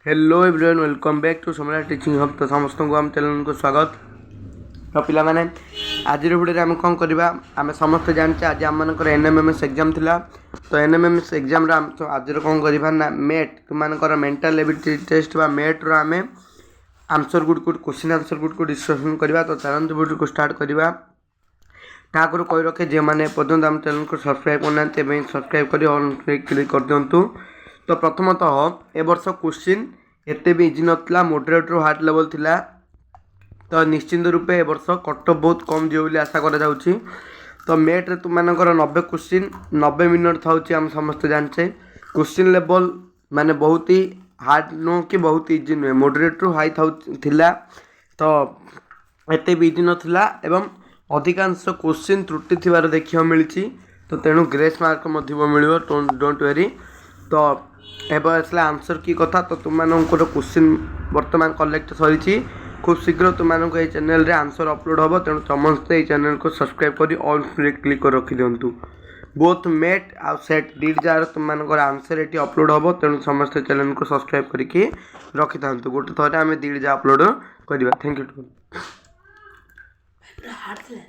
Hello everyone welcome back to Samrat teaching hub. तो समस्त को आम चैनल को स्वागत। तो पिला माने आज वीडियो आम कौन करवा आम समस्त जानते आज आम मनकर एनएमएमएस एग्जाम थिला। तो एनएमएमएस एग्जाम आम आज कौन करवा ना मेट तुम मेंटल एबिलिटी टेस्ट बा मेट रो आम answer good question answer good को डिस्कसन करवा। तो चलते वीडियो को स्टार्ट करवा। ताकू कही रखे जो मैंने पर्यटन आम चैनल को सब्सक्राइब करना सब्सक्राइब कर ऑल क्लिक कर दिंतु। तो प्रथमतः ए वर्ष क्वेश्चन एते भी इजी नाला मॉडरेट रू हार्ड लेवल थिला। तो निश्चिंत रूपे ए वर्ष कट बहुत कम दियो बोली आशा करा जाउछि। तो मेट रे तुमनकर 90 क्वेश्चन 90 मिनट थाउछि हम समस्त जानछे। क्वेश्चन लेवल माने बहुत ही हार्ड नो कि बहुत इजी नुहे मॉडरेट रू हाई थिला। तो एते भी इजी नथिला एवं अधिकांश क्वेश्चन त्रुटि थिबार देखियो मिलछि। तो तेणु ग्रेस मार्क मथिबो मिलियो डोंट वेरी। तो एबे आसला आंसर की कथा। तो तुम क्वेश्चन वर्तमान कलेक्ट सरी खूब शीघ्र तुमको ये चैनल रे आंसर अपलोड हम। तेणु समस्ते ये चैनल को सब्सक्राइब कर ऑल क्लिक कर रखी दिंतु। बोथ मेट आ सेट डीड जार तुम आंसर ये अपलोड हम। तेणु समस्ते चैनल को सब्सक्राइब करके रखी था गोटे थर आम दीड जा अपलोड करवा। Thank you.